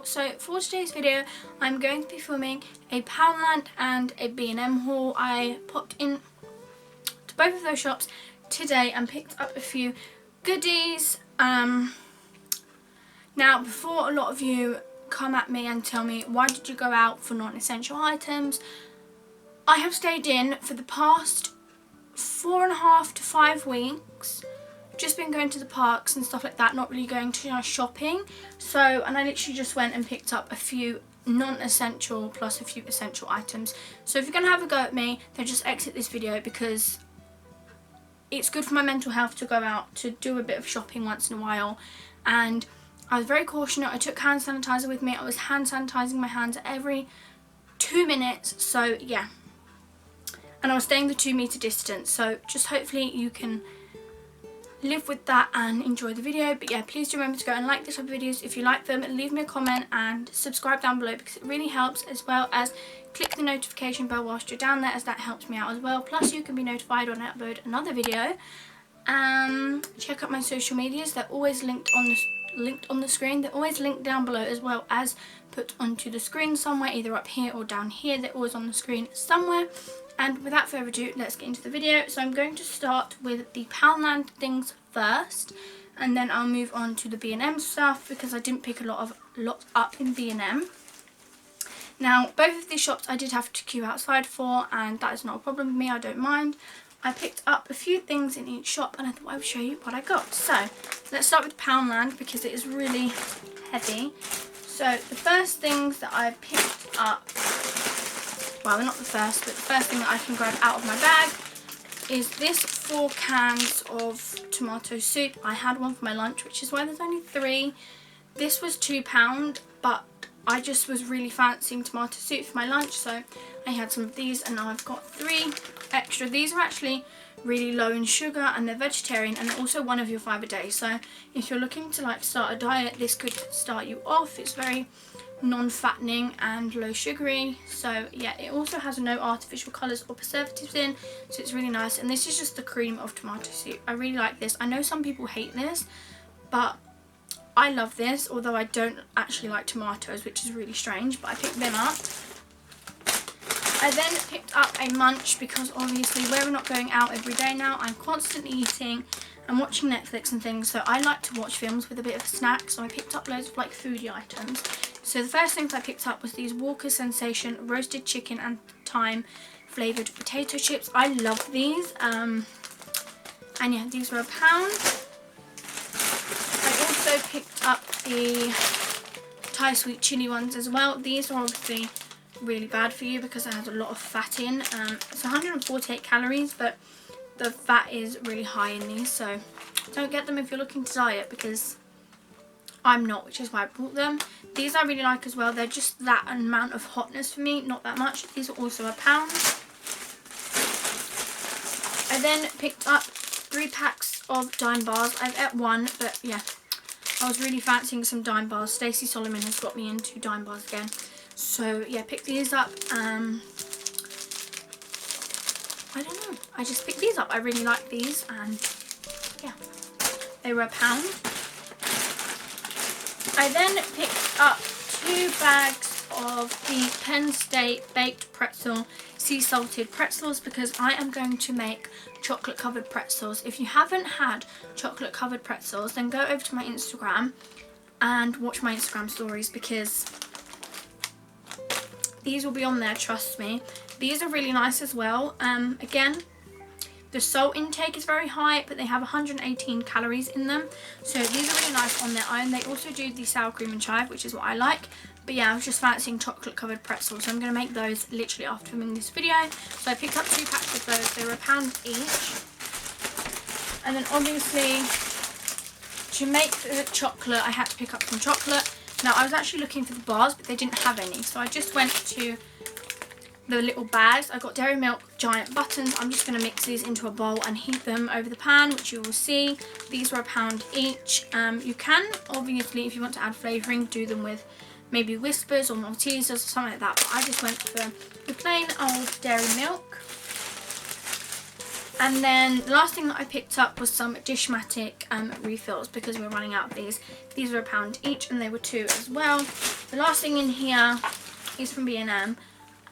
So for today's video, I'm going to be filming a Poundland and a B&M haul. I popped in to both of those shops today and picked up a few goodies. Now, before a lot of you come at me and tell me, why did you go out for non-essential items? I have stayed in for the past 4.5 to 5 weeks. Just been going to the parks and stuff like that, not really going to shopping. And I literally just went and picked up a few non-essential plus a few essential items. So if you're going to have a go at me, then just exit this video, because it's good for my mental health to go out to do a bit of shopping once in a while. And I was very cautious. I took hand sanitizer with me. I was hand sanitizing my hands every 2 minutes. So yeah, and I was staying the 2-meter distance. So just hopefully you can live with that and enjoy the video. But yeah, please do remember to go and like this type of videos if you like them, and leave me a comment and subscribe down below, because it really helps, as well as click the notification bell whilst you're down there, as that helps me out as well. Plus you can be notified when I upload another video. Check out my social medias, they're always linked on the screen. They're always linked down below, as well as put onto the screen somewhere, either up here or down here. They're always on the screen somewhere. And without further ado, let's get into the video. So I'm going to start with the Poundland things first, and then I'll move on to the B&M stuff, because I didn't pick a lot up in B&M. Now, both of these shops I did have to queue outside for, and that is not a problem with me, I don't mind. I picked up a few things in each shop, and I thought I would show you what I got. So let's start with Poundland, because it is really heavy. So the first things that I picked up, well, not the first, but the first thing that I can grab out of my bag is this 4 cans of tomato soup. I had one for my lunch, which is why there's only 3. This was £2, but I just was really fancying tomato soup for my lunch, so I had some of these, and now I've got 3 extra. These are actually really low in sugar, and they're vegetarian, and they're also 1 of your 5 a day. So if you're looking to like start a diet, this could start you off. It's very non-fattening and low sugary. So yeah, it also has no artificial colours or preservatives in, so it's really nice. And this is just the cream of tomato soup. I really like this. I know some people hate this, but I love this, although I don't actually like tomatoes, which is really strange, but I picked them up. I then picked up a munch, because obviously we're not going out every day now. I'm constantly eating and watching Netflix and things, so I like to watch films with a bit of a snack. So I picked up loads of like foodie items. So the first things I picked up was these Walker Sensation roasted chicken and thyme flavoured potato chips. I love these. And yeah, these were £1. I also picked up the Thai sweet chili ones as well. These are obviously really bad for you, because it has a lot of fat in. It's 148 calories, but the fat is really high in these, so don't get them if you're looking to diet, because I'm not, which is why I bought them. These I really like as well. They're just that amount of hotness for me, not that much. These are also £1. I then picked up 3 packs of Dime bars. I've ate 1, but yeah, I was really fancying some Dime bars. Stacey Solomon has got me into Dime bars again. So yeah, picked these up. I don't know, I just picked these up. I really like these, and yeah, they were £1. I then picked up 2 bags of the Penn State baked pretzel sea salted pretzels, because I am going to make chocolate covered pretzels. If you haven't had chocolate covered pretzels, then go over to my Instagram and watch my Instagram stories, because these will be on there, trust me. These are really nice as well. Again, the salt intake is very high, but they have 118 calories in them. So these are really nice on their own. They also do the sour cream and chive, which is what I like. But yeah, I was just fancying chocolate covered pretzels, so I'm going to make those literally after filming this video. So I picked up 2 packs of those. They were £1 each. And then obviously, to make the chocolate, I had to pick up some chocolate. Now, I was actually looking for the bars, but they didn't have any. So I just went to the little bags. I got Dairy Milk giant buttons. I'm just going to mix these into a bowl and heat them over the pan, which you will see. These were £1 each. You can, obviously, if you want to add flavouring, do them with maybe Whispers or Maltesers or something like that. But I just went for the plain old Dairy Milk. And then the last thing that I picked up was some Dishmatic refills because we were running out of these. These were £1 each and they were 2 as well. The last thing in here is from B&M,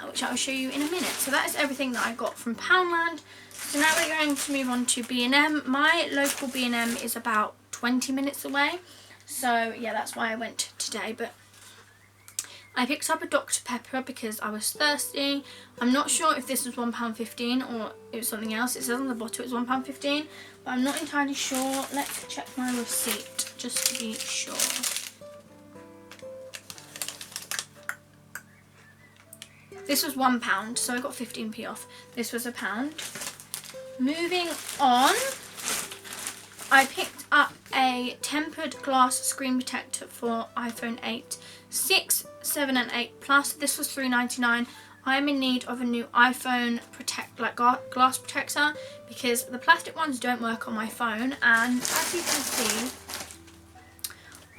which I'll show you in a minute. So that is everything that I got from Poundland. So now we're going to move on to B&M. My local B&M is about 20 minutes away. So yeah, that's why I went today. But I picked up a Dr Pepper because I was thirsty. I'm not sure if this was £1.15 or it was something else. It says on the bottle it's £1.15, but I'm not entirely sure. Let's check my receipt just to be sure. This was £1, so I got 15p off. This was £1. Moving on, I picked up a tempered glass screen protector for iPhone 8, 6, 7 and 8 Plus. This was £3.99. I am in need of a new iPhone glass protector because the plastic ones don't work on my phone, and as you can see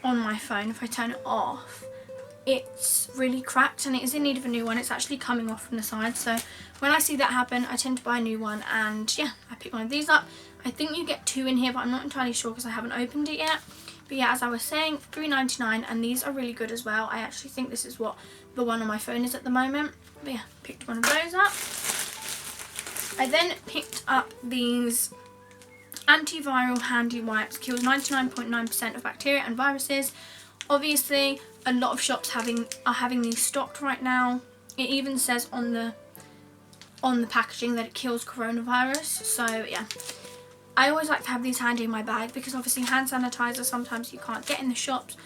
on my phone, if I turn it off, it's really cracked and it is in need of a new one. It's actually coming off from the side, so when I see that happen I tend to buy a new one, and yeah, I picked one of these up. I think you get 2 in here, but I'm not entirely sure because I haven't opened it yet. But yeah, as I was saying, £3.99, and these are really good as well. I actually think this is what the one on my phone is at the moment. But yeah, picked one of those up. I then picked up these antiviral handy wipes. Kills 99.9% of bacteria and viruses. Obviously, a lot of shops are having these stocked right now. It even says on the packaging that it kills coronavirus. So yeah, I always like to have these handy in my bag because obviously hand sanitizer sometimes you can't get in the shops,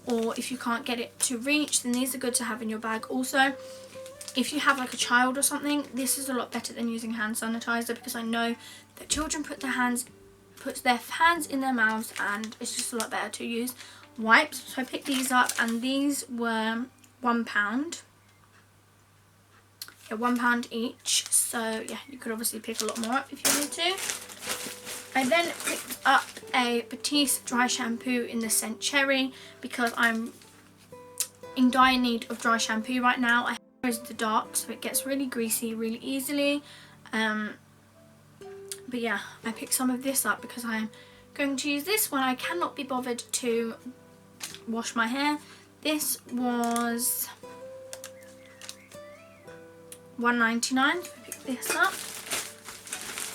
or if you can't get it to reach, then these are good to have in your bag. Also, if you have like a child or something, this is a lot better than using hand sanitizer because I know that children put their hands in their mouths, and it's just a lot better to use wipes. So I picked these up, and these were £1. Yeah, £1 each. So yeah, you could obviously pick a lot more up if you need to. I then picked up a Petite Dry Shampoo in the scent Cherry because I'm in dire need of dry shampoo right now. I have the dark, so it gets really greasy really easily. But yeah, I picked some of this up because I'm going to use this when I cannot be bothered to wash my hair. This was £1.99, so I picked this up.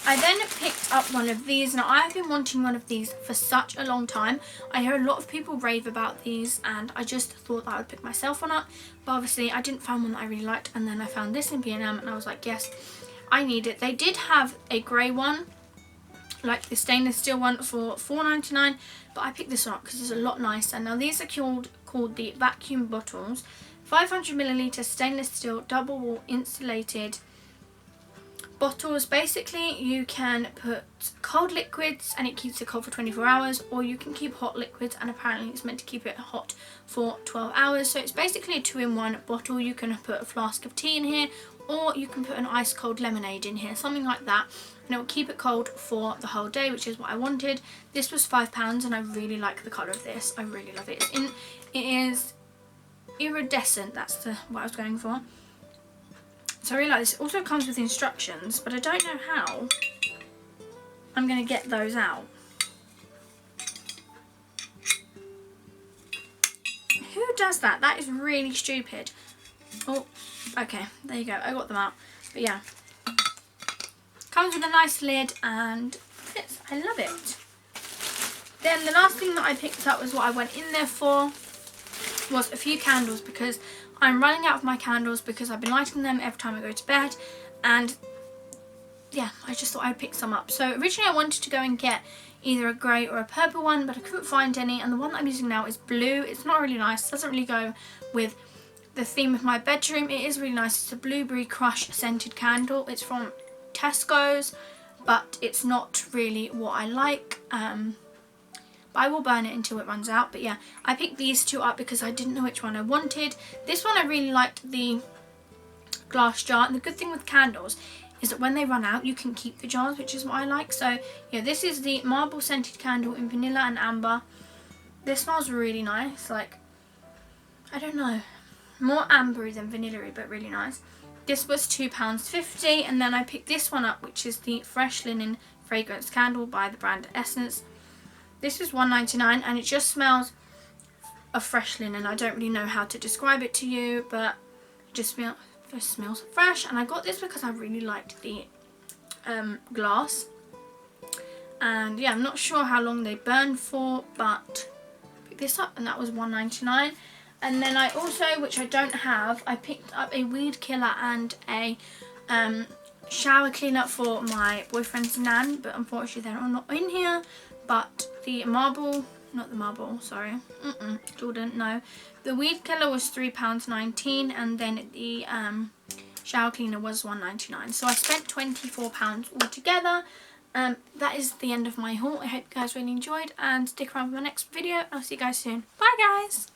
I then picked up one of these. Now, I've been wanting one of these for such a long time. I hear a lot of people rave about these, and I just thought that I would pick myself one up. But obviously, I didn't find one that I really liked, and then I found this in B&M, and I was like, yes, I need it. They did have a grey one, like the stainless steel one, for £4.99, but I picked this one up because it's a lot nicer. Now, these are called the vacuum bottles. 500ml stainless steel double wall insulated bottles. Basically, you can put cold liquids and it keeps it cold for 24 hours, or you can keep hot liquids, and apparently it's meant to keep it hot for 12 hours. So it's basically a 2-in-1 bottle. You can put a flask of tea in here, or you can put an ice cold lemonade in here, something like that, and it will keep it cold for the whole day, which is what I wanted. This was £5, and I really like the colour of this. I really love it. It is iridescent, that's what I was going for. So I really like this. It also comes with instructions, but I don't know how I'm going to get those out. Who does that? That is really stupid. Oh, okay, there you go. I got them out. But yeah, comes with a nice lid and fits. I love it. Then the last thing that I picked up was what I went in there for, was a few candles, because I'm running out of my candles because I've been lighting them every time I go to bed, and yeah, I just thought I'd pick some up. So originally I wanted to go and get either a grey or a purple one, but I couldn't find any, and the one that I'm using now is blue. It's not really nice, it doesn't really go with the theme of my bedroom. It is really nice. It's a blueberry crush scented candle. It's from Tesco's, but it's not really what I like. But I will burn it until it runs out. But yeah, I picked these two up because I didn't know which one I wanted. This one I really liked the glass jar, and the good thing with candles is that when they run out you can keep the jars, which is what I like. So yeah, this is the marble scented candle in vanilla and amber. This smells really nice, like, I don't know, more ambery than vanilla-y, but really nice. This was £2.50, and then I picked this one up, which is the Fresh Linen Fragrance Candle by the brand Essence. This is £1.99, and it just smells of fresh linen. I don't really know how to describe it to you, but it just smells fresh. And I got this because I really liked the glass. And yeah, I'm not sure how long they burn for, but I picked this up, and that was £1.99. And then I also, which I don't have, I picked up a weed killer and a shower cleaner for my boyfriend's nan, but unfortunately they're all not in here. But the marble, not the marble, sorry, Jordan, no. The weed killer was £3.19, and then the shower cleaner was £1.99. So I spent £24 altogether. That is the end of my haul. I hope you guys really enjoyed, and stick around for my next video. I'll see you guys soon. Bye guys!